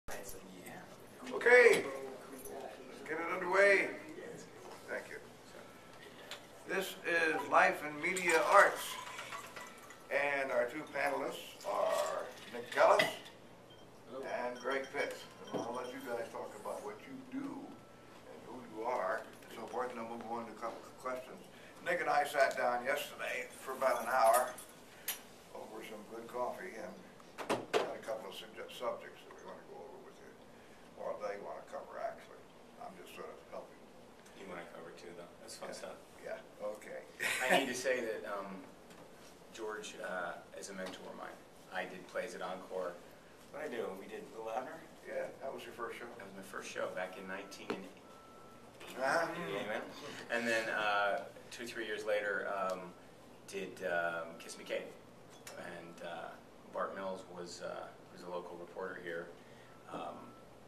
Yeah. Okay, let's get it underway. Thank you. This is Life and Media Arts, and our two panelists are Kellis and Greg Pitts. And I'll let you guys talk about what you do and who you are and so forth, and then we'll go into a couple of questions. Nick and I sat down yesterday for about an hour over some good coffee and had a couple of subjects that we want to go over with you, or they want to cover actually. I'm just sort of helping. You want to cover too, though. That's fun stuff. Yeah, okay. I need to say that George is a mentor of mine. I did plays at Encore. What did I do? We did L.I.M.A. Yeah, that was your first show. That was my first show back in 1980. Uh-huh. And then 2 or 3 years later, did Kiss Me Kate. And Bart Mills was a local reporter here.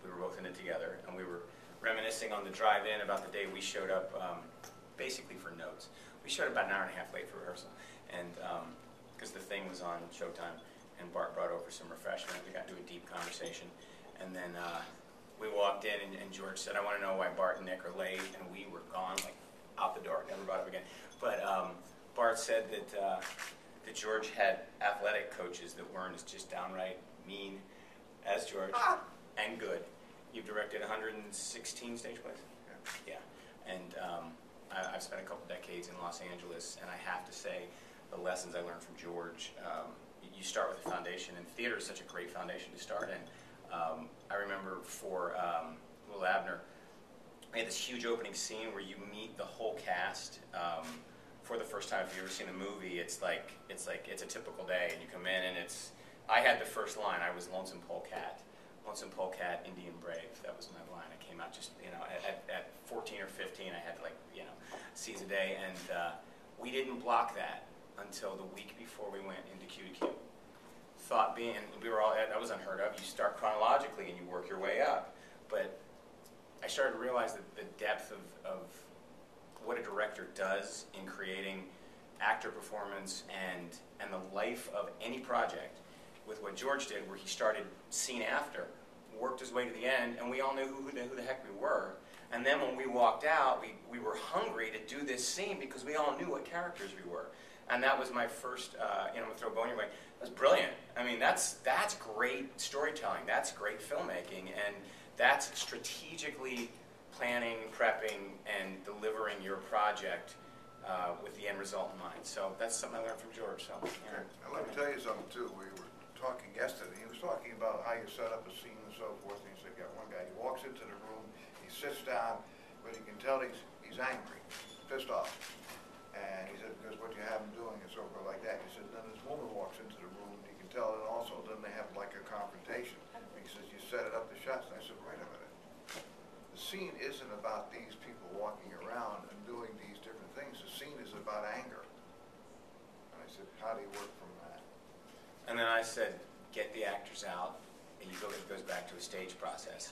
We were both in it together, and we were reminiscing on the drive-in about the day we showed up, basically for notes. We showed up about an hour and a half late for rehearsal, and because the thing was on Showtime, and Bart brought over some refreshment. We got into a deep conversation, and then we walked in, and George said, "I want to know why Bart and Nick are late," and we were gone, like out the door, never brought it up again. But Bart said that George had athletic coaches that weren't as just downright mean as George, and good. You've directed 116 stage plays? Yeah. And I've spent a couple decades in Los Angeles, and I have to say, the lessons I learned from George, you start with a foundation, and theater is such a great foundation to start in. I remember for Will Abner, we had this huge opening scene where you meet the whole cast for the first time. If you've ever seen the movie, it's a typical day, and you come in, and I had the first line. I was Lonesome Polecat. Lonesome Polecat, Indian Brave. That was my line. I came out just, at 14 or 15, I had seize a day, and we didn't block that until the week before we went into Q to Q. Thought being, and we were all, that was unheard of. You start chronologically and you work your way up. But I started to realize that the depth of what a director does in creating actor performance and the life of any project, with what George did, where he started scene after, worked his way to the end, and we all knew who the heck we were. And then when we walked out, we were hungry to do this scene because we all knew what characters we were. And that was my first, I'm going to throw a bone your way. It was brilliant. I mean, that's great storytelling. That's great filmmaking. And that's strategically planning, prepping, and delivering your project with the end result in mind. So that's something I learned from George. So, yeah. Now, let me tell you something, too. We were talking yesterday. He was talking about how you set up a scene and so forth. And he said, got one guy, he walks into the room, he sits down, but you can tell he's angry, pissed off. And he said, because what you have him doing is so forth like that. He said, then this woman walks into the room, and you can tell, and also then they have like a confrontation. And he says, you set it up the shots. And I said, wait a minute. The scene isn't about these people walking around and doing these different things. The scene is about anger. And I said, how do you work from that? And then I said, get the actors out. And it goes back to a stage process.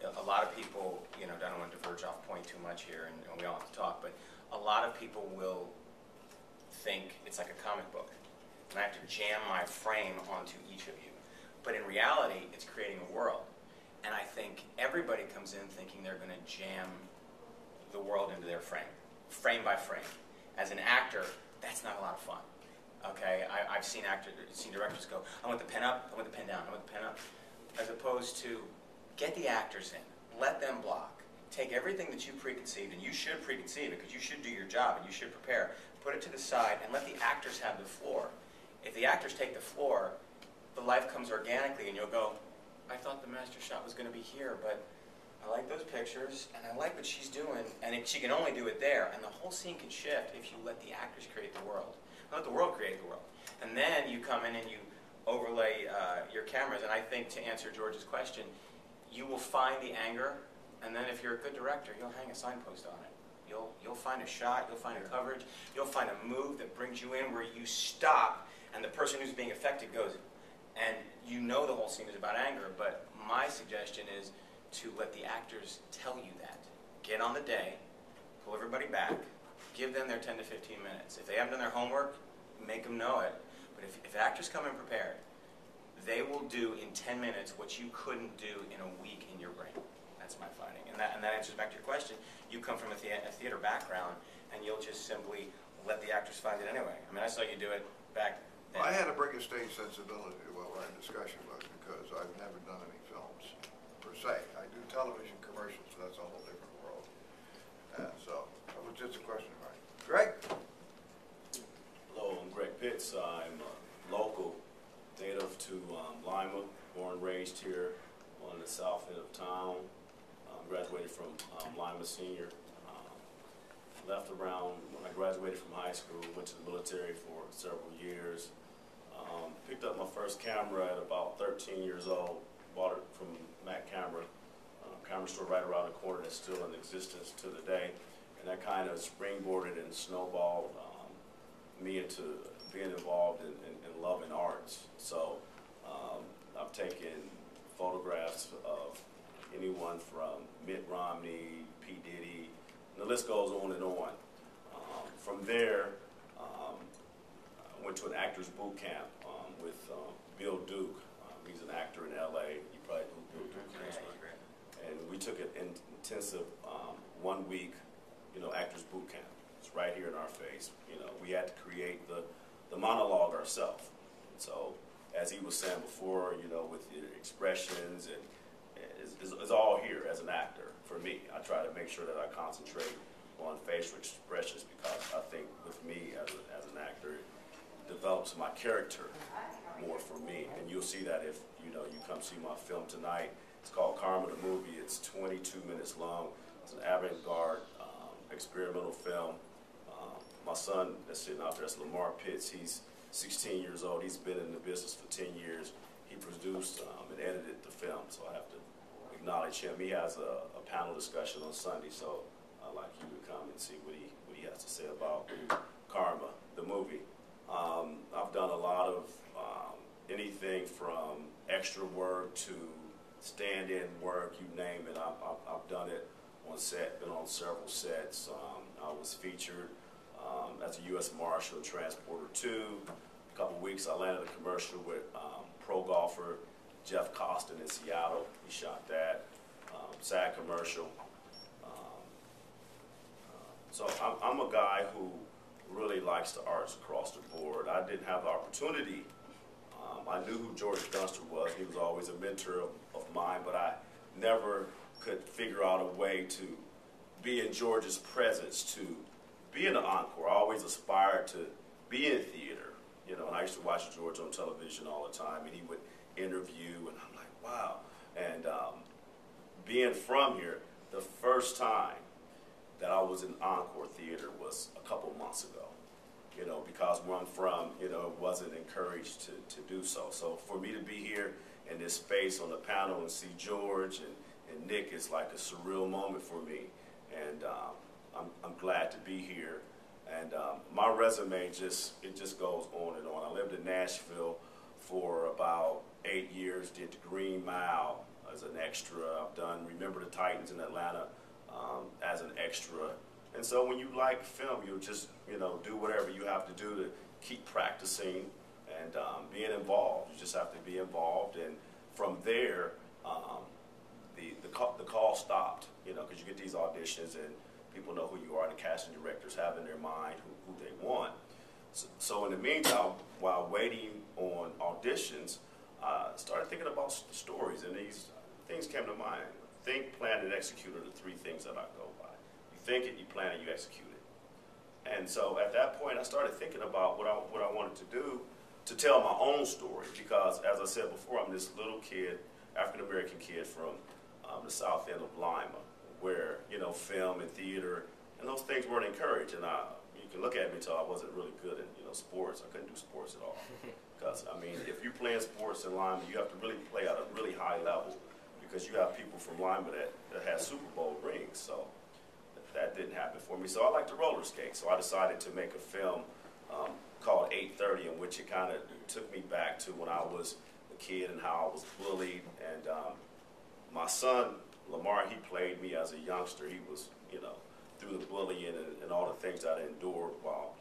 A lot of people, I don't want to diverge off point too much here, and we all have to talk, but a lot of people will think it's like a comic book, and I have to jam my frame onto each of you. But in reality, it's creating a world. And I think everybody comes in thinking they're going to jam the world into their frame by frame. As an actor, that's not a lot of fun. Okay, I've seen directors go, I want the pen up, I want the pen down, I want the pen up. As opposed to, get the actors in, let them block. Take everything that you preconceived, and you should preconceive it because you should do your job and you should prepare. Put it to the side and let the actors have the floor. If the actors take the floor, the life comes organically, and you'll go, I thought the master shot was going to be here, but I like those pictures, and I like what she's doing, and she can only do it there. And the whole scene can shift if you let the actors create the world. Let the world create the world. And then you come in and you overlay your cameras. And I think, to answer George's question, you will find the anger, and then if you're a good director, you'll hang a signpost on it. You'll find a shot, you'll find a coverage, you'll find a move that brings you in where you stop, and the person who's being affected goes. And you know the whole scene is about anger, but my suggestion is to let the actors tell you that. Get on the day, pull everybody back, give them their 10 to 15 minutes. If they haven't done their homework, make them know it. But if actors come in prepared, they will do in 10 minutes what you couldn't do in a week in your brain. That's my finding. And that answers back to your question. You come from a theater background, and you'll just simply let the actors find it anyway. I mean, I saw you do it back then. I had to bring a stage sensibility to what our discussion was because I've never done any films per se. I do television commercials, so that's a whole different world. So that was just a question of mine. Greg? Hello, I'm Greg Pitts. I'm local, native to Lima, born and raised here on the south end of town. Graduated from Lima Senior. Left around when I graduated from high school, went to the military for several years. Picked up my first camera at about 13 years old, bought it from Mac Camera, camera store right around the corner that's still in existence to the day. And that kind of springboarded and snowballed me into being involved in loving arts. So I've taken photographs of anyone from Mitt Romney, P. Diddy, and the list goes on and on. From there, I went to an actor's boot camp with Bill Duke. He's an actor in L.A. You probably know who Bill Duke is, right? And we took an intensive 1 week, actor's boot camp. It's right here in our face. We had to create the monologue ourselves. So, as he was saying before, with the expressions and it's all here as an actor for me. I try to make sure that I concentrate on facial expressions because I think with me as an actor, it develops my character more for me. And you'll see that if you come see my film tonight. It's called Karma the Movie. It's 22 minutes long. It's an avant-garde experimental film. My son that's sitting out there is Lamar Pitts. He's 16 years old. He's been in the business for 10 years. He produced and edited the film, so I have to acknowledge him. He has a panel discussion on Sunday, so I'd like you to come and see what he has to say about Karma, the movie. I've done a lot of anything from extra work to stand-in work, you name it. I've done it on set, been on several sets. I was featured as a U.S. Marshal in Transporter 2. A couple weeks I landed a commercial with pro golfer Jeff Costin in Seattle. He shot that. Sad commercial. So I'm a guy who really likes the arts across the board. I didn't have the opportunity. I knew who George Dunster was. He was always a mentor of mine, but I never could figure out a way to be in George's presence, to be in the encore. I always aspired to be in theater. And I used to watch George on television all the time, and he would interview, and I'm like, wow. And being from here, the first time that I was in Encore Theater was a couple months ago, because where I'm from, wasn't encouraged to do so. So for me to be here in this space on the panel and see George and Nick is like a surreal moment for me. And I'm glad to be here. And my resume just goes on and on. I lived in Nashville for about 8 years, did the Green Mile as an extra. I've done Remember the Titans in Atlanta as an extra. And so when you like film, you just, do whatever you have to do to keep practicing and being involved. You just have to be involved. And from there, the call stopped, because you get these auditions and people know who you are. The casting directors have in their mind who they want. So in the meantime, while waiting on auditions, I started thinking about stories, and these things came to mind. Think, plan, and execute are the three things that I go by. You think it, you plan it, you execute it. And so at that point, I started thinking about what I wanted to do to tell my own story, because as I said before, I'm this little kid, African-American kid from the south end of Lima, where, film and theater, and those things weren't encouraged. And you can look at me and tell I wasn't really good at, sports. I couldn't do sports at all. Because, if you're playing sports in Lima, you have to really play at a really high level, because you have people from Lima that have Super Bowl rings. So that didn't happen for me. So I like to roller skate. So I decided to make a film called 8:30, in which it kind of took me back to when I was a kid and how I was bullied. And my son, Lamar, he played me as a youngster. He was, through the bullying and all the things I endured while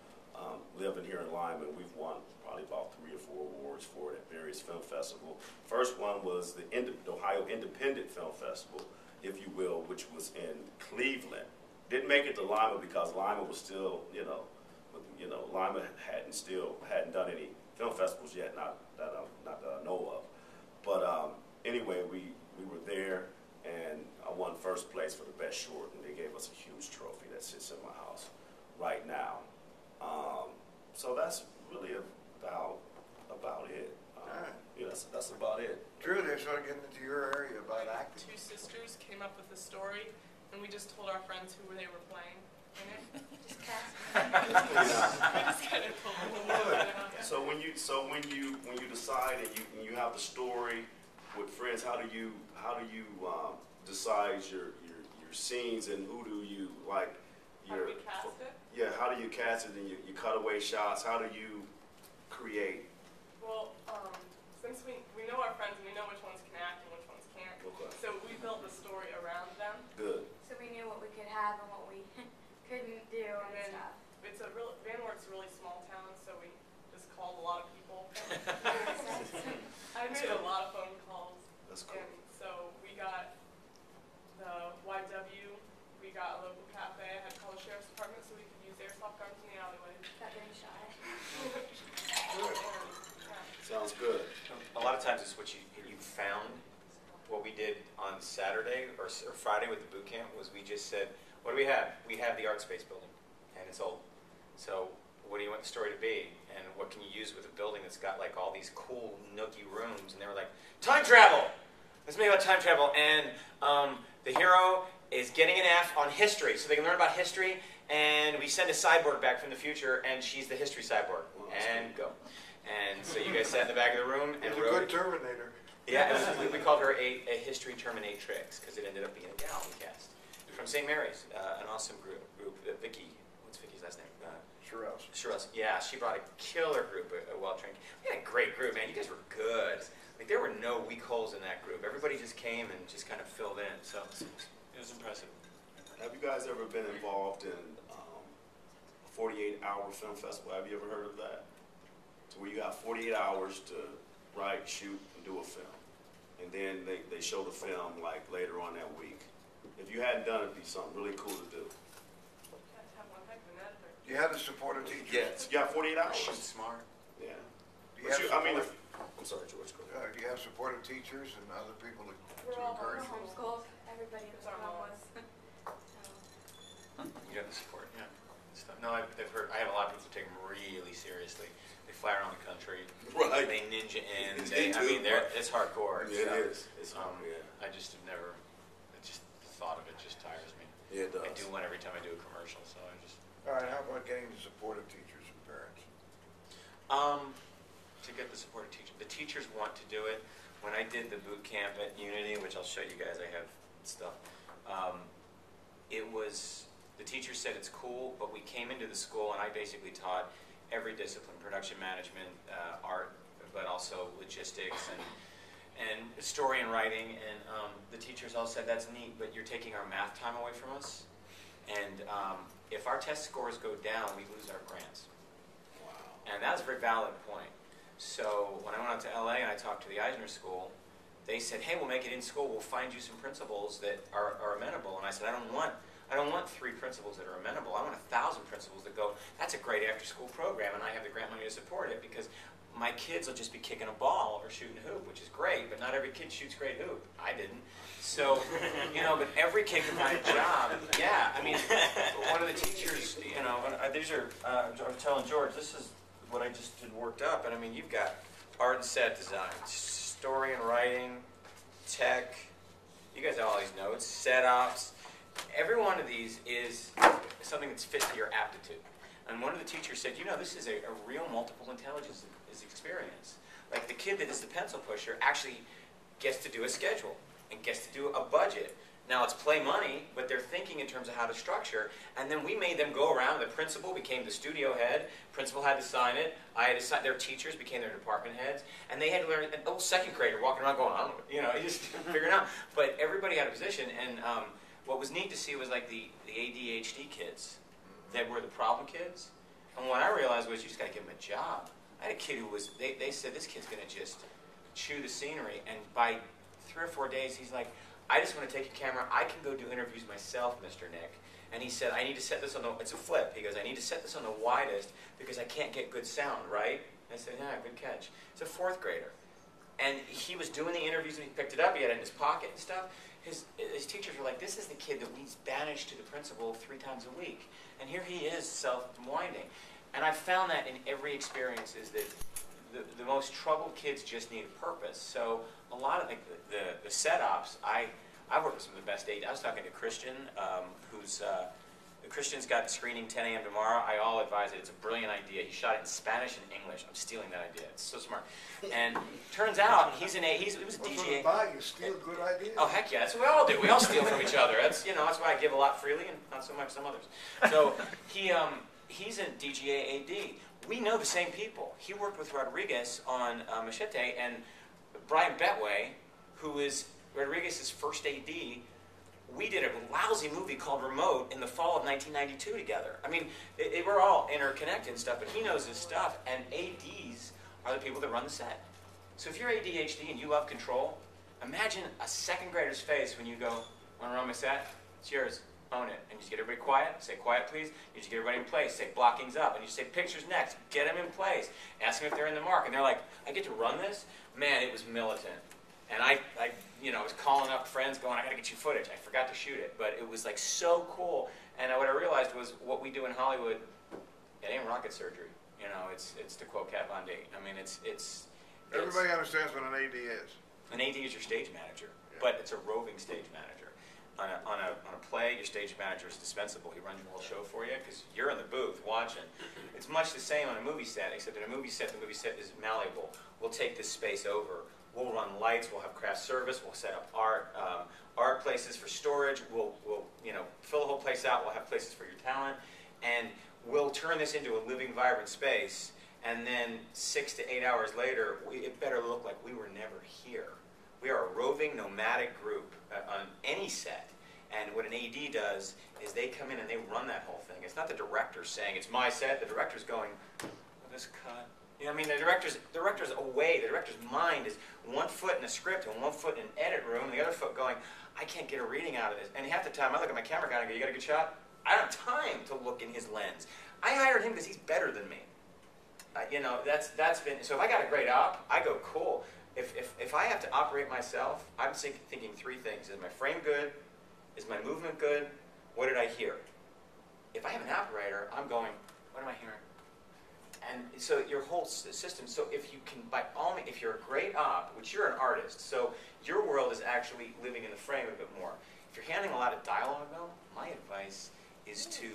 living here in Lima, and we've won probably about 3 or 4 awards for it at various film festivals. First one was the Ohio Independent Film Festival, if you will, which was in Cleveland. Didn't make it to Lima because Lima was still, Lima hadn't done any film festivals yet, not that I know of. But anyway, we were there, and I won first place for the best short, and they gave us a huge trophy that sits in my house right now. So that's really about it. Yeah, that's about it. Drew, they're sort of getting into your area about acting. 2 sisters came up with a story, and we just told our friends who they were playing in it. Just cast them. We just kind of told them. So when you decide and you have the story with friends, how do you decide your scenes, and who do you like? How do we cast it? Yeah, how do you cast it, and you cut away shots? How do you create? Well, since we know our friends and we know which ones can act and which ones can't, Okay. so we built the story around them. Good. So we knew what we could have and what we couldn't do And and then stuff. it's Van Wert's a really small town, so we just called a lot of people. I made a lot of phone calls. That's cool. And so we got the YW, we got a local cafe, I had to call the sheriff's department so we could use their soft gardens in the alleyways. Got getting shy. Good. Yeah. Sounds good. A lot of times it's what you found. What we did on Saturday or Friday with the boot camp was we just said, what do we have? We have the art space building, and it's old. So what do you want the story to be? And what can you use with a building that's got like all these cool nooky rooms? And they were like, time travel! Let's make about time travel. And the hero is getting an F on history, so they can learn about history. And we send a cyborg back from the future, and she's the history cyborg. And go. And so you guys sat in the back of the room and He's a wrote good Terminator. Yeah, we called her a history terminatrix because it ended up being a gal we cast from St. Mary's, an awesome group. Vicky, what's Vicky's last name? Sherrills. Yeah, she brought a killer group, a well-trained. We had a great group, man. You guys were good. Like there were no weak holes in that group. Everybody just came and just kind of filled in. So it was impressive. Have you guys ever been involved in a 48-hour film festival? Have you ever heard of that? So where you have 48 hours to write, shoot, and do a film. And then they show the film like later on that week. If you hadn't done it, it'd be something really cool to do. Have one heck of an editor. Do you have the support of teachers? Yes. You got 48 hours. She's smart. Yeah. Do you have I'm sorry, George. Go ahead. do you have supportive teachers and other people to We're all encourage you? Homeschooled. Everybody in It's the our town mom. was. You have the support, yeah. Stuff. No, I've heard. I have a lot of people take them really seriously. They fly around the country. Right. They ninja in. They do. It's hardcore. Yeah, so, it is. It's yeah. I just have never. Just the thought of it just tires me. Yeah, it does. I do one every time I do a commercial, so I just. All right, how about getting the support of teachers and parents? To get the support of teachers. The teachers want to do it. When I did the boot camp at Unity, which I'll show you guys, I have stuff. It was, the teachers said it's cool, but we came into the school and I basically taught every discipline, production management, art, but also logistics and story and writing. And the teachers all said, that's neat, but you're taking our math time away from us. And if our test scores go down, we lose our grants. Wow. And that's a very valid point. So when I went out to L.A. and I talked to the Eisner School, they said, hey, we'll make it in school. We'll find you some principals that are amenable. And I said, I don't want 3 principals that are amenable. I want 1,000 principals that go, that's a great after-school program, and I have the grant money to support it because my kids will just be kicking a ball or shooting a hoop, which is great, but not every kid shoots great hoop. I didn't. So, but every kid can find a job. Yeah, I mean, one of the teachers, these are, I was telling George, this is what I just had worked up, and I mean, you've got art and set design, story and writing, tech, you guys have all these notes, setups. Every one of these is something that's fit to your aptitude. And one of the teachers said, this is a real multiple intelligence experience. Like the kid that is the pencil pusher actually gets to do a schedule and gets to do a budget. Now it's play money, but they're thinking in terms of how to structure. And then we made them go around. The principal became the studio head. Principal had to sign it. I had to sign. Their teachers became their department heads, and they had to learn. An old second grader walking around going, I don't know, you just figuring out. But everybody had a position, and what was neat to see was like the ADHD kids that were the problem kids. And what I realized was you just got to give him a job. I had a kid who was, they said, this kid's going to just chew the scenery. And by 3 or 4 days, he's like, I just want to take a camera. I can go do interviews myself, Mr. Nick. And he said, I need to set this on the, it's a flip. He goes, I need to set this on the widest because I can't get good sound, right? I said, yeah, good catch. It's a 4th grader. And he was doing the interviews and he picked it up. He had it in his pocket and stuff. His teachers were like, this is the kid that we banished to the principal 3 times a week. And here he is self-winding. And I found that in every experience is that the most troubled kids just need a purpose. So a lot of the set-ups, I've worked with some of the best I was talking to Christian, Christian's got screening 10 a.m. tomorrow. I all advise it. It's a brilliant idea. He shot it in Spanish and English. I'm stealing that idea. It's so smart. And turns out he was a DJ. You steal good ideas. Oh heck yeah, that's what we all do. We all steal from each other. That's that's why I give a lot freely and not so much some others. So he's a DGA AD. We know the same people. He worked with Rodriguez on Machete, and Brian Betway, who is Rodriguez's first AD. We did a lousy movie called Remote in the fall of 1992 together. I mean, we're all interconnected and stuff, but he knows his stuff, and ADs are the people that run the set. So if you're ADHD and you love control, imagine a 2nd grader's face when you go, want to run my set? It's yours. Own it. And you just get everybody quiet. Say, quiet, please. You just get everybody in place. Say, blocking's up. And you say, pictures next. Get them in place. Ask them if they're in the mark. And they're like, I get to run this? Man, it was militant. And I was calling up friends going, I got to get you footage. I forgot to shoot it. But it was like so cool. And what I realized was what we do in Hollywood, it ain't rocket surgery. It's to quote Kat Von D. I mean, it's Everybody understands what an AD is. An AD is your stage manager, but it's a roving stage manager. On a play, your stage manager is dispensable. He runs your whole show for you because you're in the booth watching. It's much the same on a movie set, except in a movie set, the movie set is malleable. We'll take this space over. We'll run lights. We'll have craft service. We'll set up art places for storage. We'll fill the whole place out. We'll have places for your talent, and we'll turn this into a living, vibrant space. And then 6 to 8 hours later, it better look like we were never here. We are a roving, nomadic group on any set. And what an AD does is they come in and they run that whole thing. It's not the director saying, it's my set. The director's going, oh, this cut. I mean, the director's away. The director's mind is 1 foot in a script and 1 foot in an edit room, and the other foot going, I can't get a reading out of this. And half the time, I look at my camera guy and go, you got a good shot? I don't have time to look in his lens. I hired him because he's better than me. That's been, so if I got a great op, I go, cool. If I have to operate myself, I'm thinking 3 things. Is my frame good? Is my movement good? What did I hear? If I have an operator, I'm going, what am I hearing? And so your whole system, so if you can, by all means, if you're a great op, which you're an artist, so your world is actually living in the frame a bit more. If you're handling a lot of dialogue though, my advice is to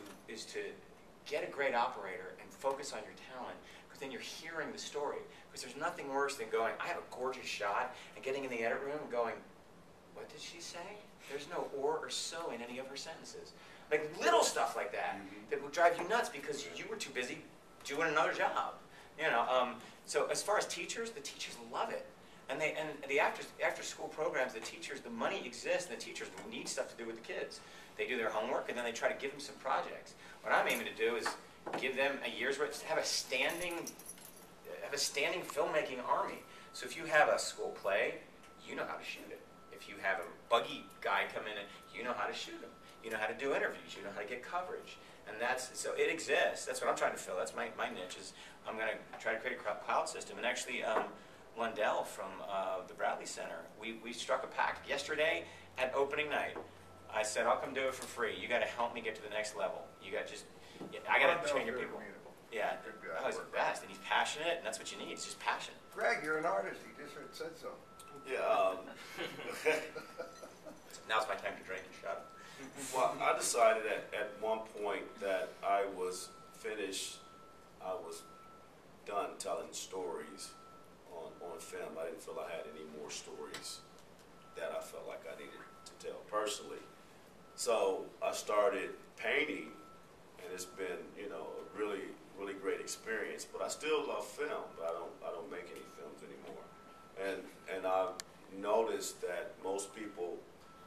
get a great operator and focus on your talent, because then you're hearing the story. Because there's nothing worse than going, I have a gorgeous shot, and getting in the edit room and going, what did she say? There's no or so in any of her sentences. Like little stuff like that that will drive you nuts because you were too busy doing another job. So as far as teachers, the teachers love it. And the after school programs, the teachers, the money exists, and the teachers need stuff to do with the kids. They do their homework, and then they try to give them some projects. What I'm aiming to do is give them a year's worth, have a standing filmmaking army. So if you have a school play, you know how to shoot it. If you have a buggy guy come in, and you know how to shoot him. You know how to do interviews. You know how to get coverage. And so it exists. That's what I'm trying to fill. That's my niche is I'm going to try to create a cloud system. And actually, Lundell from the Bradley Center, we struck a pact yesterday at opening night. I said, I'll come do it for free. You got to help me get to the next level. I got to train your people. Yeah, he's the best, and he's passionate, and that's what you need. It's just passion. Greg, you're an artist. He just said so. Yeah. Now's my time to drink and shut up. Well, I decided at one point that I was finished. I was done telling stories on film. I didn't feel I had any more stories that I felt like I needed to tell personally. So I started painting, and it's been a really great experience. But I still love film, but I don't make any films anymore. And I've noticed that most people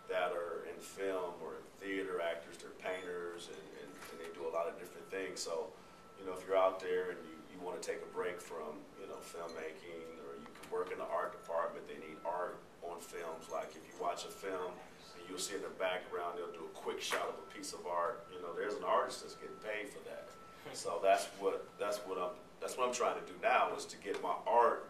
that are in film or theater actors, they're painters, and they do a lot of different things. So you know, if you're out there and you want to take a break from, you know, filmmaking, or you can work in the art department, they need art on films. Like if you watch a film, and you'll see in the background, they'll do a quick shot of a piece of art. You know, there's an artist that's getting paid for that. So that's what I'm trying to do now, is to get my art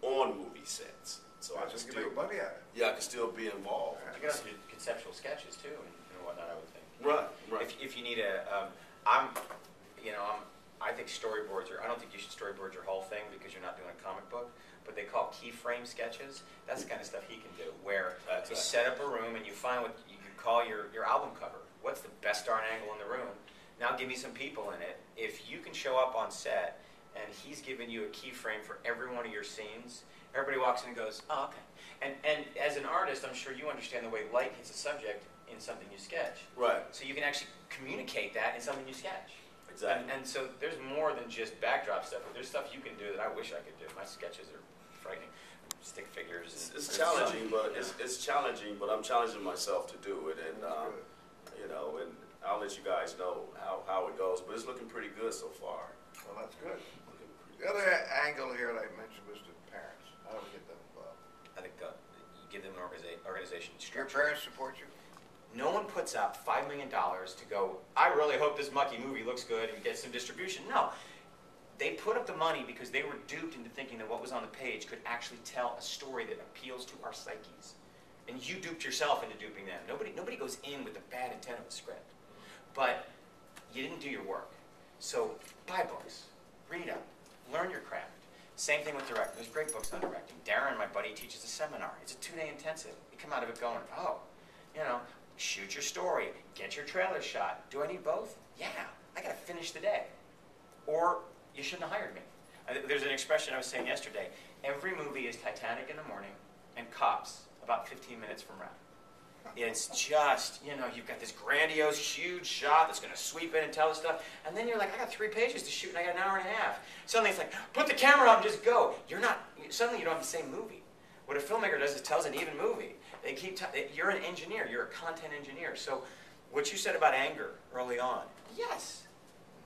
on movie sets. So I can you still make money at it. Yeah, I can still be involved. You can also do conceptual sketches too, and whatnot, I would think. Right, right. If you need I think storyboards I don't think you should storyboard your whole thing because you're not doing a comic book, but they call keyframe sketches. That's the kind of stuff he can do, where you set up a room and you find what you can call your album cover. What's the best darn angle in the room? Now give me some people in it. If you can show up on set and he's giving you a keyframe for every one of your scenes, everybody walks in and goes, oh, okay. And as an artist, I'm sure you understand the way light hits a subject in something you sketch. Right. So you can actually communicate that in something you sketch. Exactly. And so there's more than just backdrop stuff, but there's stuff you can do that I wish I could do. My sketches are frightening. Stick figures. It's challenging, but it's challenging, but I'm challenging myself to do it, and you know, and I'll let you guys know how it goes. But it's looking pretty good so far. Well, that's good. The other angle here that I mentioned was the parents. How do we get them involved? I think you give them an organization Your structure. parents support you? No one puts out $5 million to go, I really hope this mucky movie looks good and gets some distribution. No. They put up the money because they were duped into thinking that what was on the page could actually tell a story that appeals to our psyches. And you duped yourself into duping them. Nobody goes in with the bad intent of a script. But you didn't do your work. So buy books, read up, learn your craft. Same thing with directing. There's great books on directing. Darren, my buddy, teaches a seminar. It's a 2-day intensive. You come out of it going, oh, you know, shoot your story, get your trailer shot. Do I need both? Yeah, I gotta finish the day. Or you shouldn't have hired me. There's an expression I was saying yesterday. Every movie is Titanic in the morning and Cops about 15 minutes from wrap. It's just, you know, you've got this grandiose, huge shot that's gonna sweep in and tell the stuff, and then you're like, I got 3 pages to shoot and I got an hour and a half. Suddenly it's like, put the camera up and just go. Suddenly you don't have the same movie. What a filmmaker does is tells an even movie. You're an engineer. You're a content engineer. So what you said about anger early on, yes,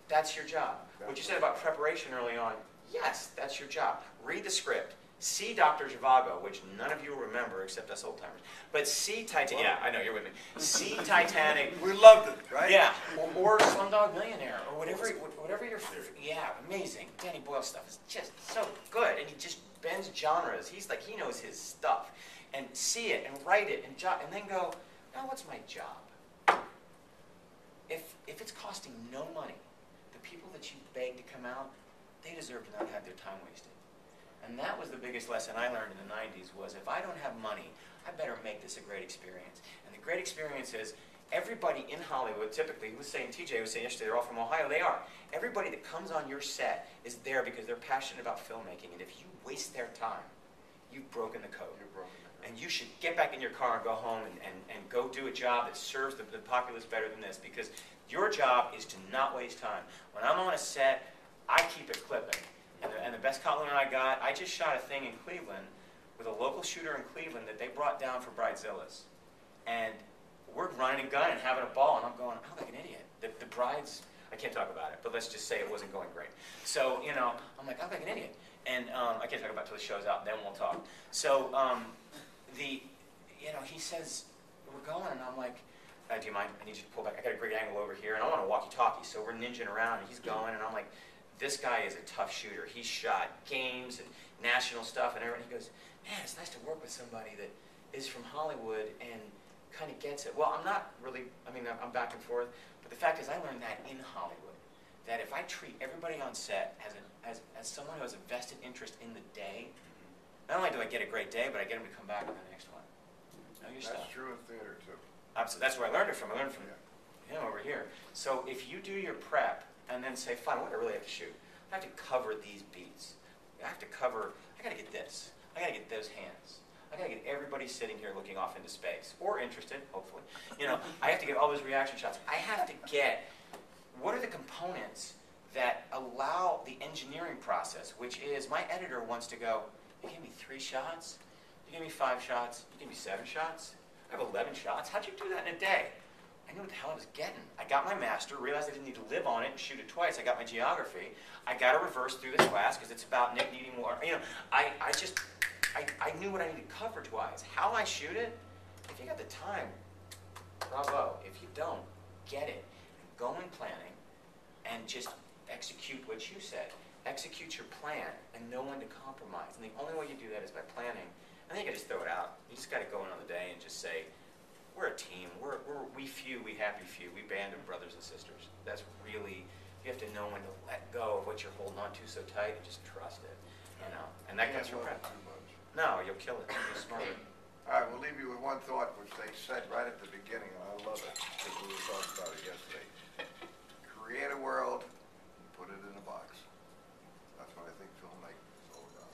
that's your job. What you said about preparation early on, yes, that's your job. Read the script. See Dr. Zhivago, which none of you will remember except us old-timers. But see Titanic. Yeah, I know, you're with me. See Titanic. We loved it, right? Yeah, or Slumdog Millionaire, or whatever your, yeah, amazing. Danny Boyle stuff is just so good, and he just bends genres. He's like, he knows his stuff. And see it, and write it, and then go, now what's my job? If it's costing no money, the people that you beg to come out, they deserve to not have their time wasted. And that was the biggest lesson I learned in the 90s was, if I don't have money, I better make this a great experience. And the great experience is, everybody in Hollywood, typically, TJ was saying yesterday, they're all from Ohio, they are. Everybody that comes on your set is there because they're passionate about filmmaking. And if you waste their time, you've broken the code. And you should get back in your car and go home and go do a job that serves the populace better than this, because your job is to not waste time. When I'm on a set, I keep it clipping. And the best compliment I got, I just shot a thing in Cleveland with a local shooter in Cleveland that they brought down for Bridezillas. And we're running and gunning and having a ball, and I'm going, I look like an idiot. The brides, I can't talk about it, but let's just say it wasn't going great. So, you know, I'm like, I look like an idiot. And I can't talk about it until the show's out, then we'll talk. So, he says, we're going, and I'm like, do you mind? I need you to pull back. I got a great angle over here, and I want a walkie-talkie. So we're ninjing around, and he's going, and I'm like, this guy is a tough shooter. He shot games and national stuff and everything. He goes, man, it's nice to work with somebody that is from Hollywood and kind of gets it. Well, I'm not really, I'm back and forth, but the fact is I learned that in Hollywood, that if I treat everybody on set as someone who has a vested interest in the day, not only do I get a great day, but I get them to come back on the next one. Know your stuff. That's true in theater, too. Absolutely. That's where I learned it from. I learned it from him over here. So if you do your prep and then say, fine, what do I really have to shoot? I have to cover these beats. I have to cover, I got to get this. I got to get those hands. I got to get everybody sitting here looking off into space, or interested, hopefully. You know, I have to get all those reaction shots. I have to get, what are the components that allow the engineering process, which is, my editor wants to go, you gave me 3 shots, you gave me 5 shots, you gave me 7 shots, I have 11 shots. How'd you do that in a day? I knew what the hell I was getting. I got my master, realized I didn't need to live on it and shoot it twice. I got my geography. I got to reverse through this class because it's about Nick needing more. You know, I knew what I needed coverage-wise. How I shoot it, if you got the time, bravo. If you don't, get it. Go in planning and just execute what you said. Execute your plan and know when to compromise. And the only way you do that is by planning. I think I just throw it out. You just got to go in on the day and just say, we're a team. We few, we happy few. We band of brothers and sisters. That's really, you have to know when to let go of what you're holding on to so tight and just trust it. You know, and that comes from practice. No, you'll kill it. You'll be smart. All right, we'll leave you with one thought which they said right at the beginning, and I love it because we were talking about it yesterday. Create a world, put it in a box. That's what I think filmmaking is all about.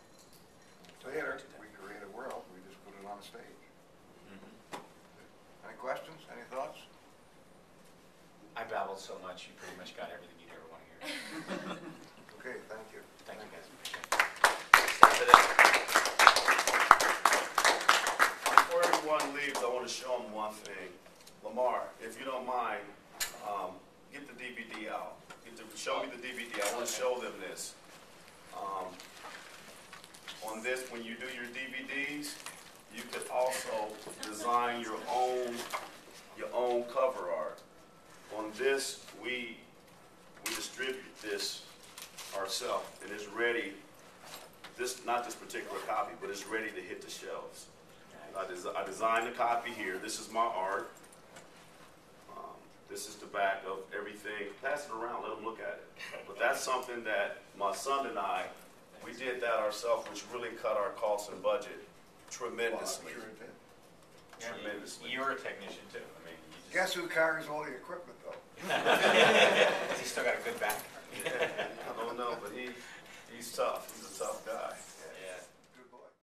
Theater, we create a world, we just put it on a stage. Any questions? Any thoughts? I babbled so much, you pretty much got everything you'd ever want to hear. Okay, thank you. Thank you, guys. Stay for this. Before everyone leaves, I want to show them one thing. Lamar, if you don't mind, get the DVD out. Show me the DVD. I want to show them this. On this, when you do your DVDs, you could also design your own cover art. On this, we distribute this ourselves, and it's ready. Not this particular copy, but it's ready to hit the shelves. I designed the copy here. This is my art. This is the back of everything. Pass it around, let them look at it. But that's something that my son and I, we did that ourselves, which really cut our costs and budget tremendously. Well, I'm sure it did. Tremendously. You're a technician too. I mean, you just, Guess who carries all the equipment, though? has he still got a good back? I don't know, but he's tough. He's a tough guy.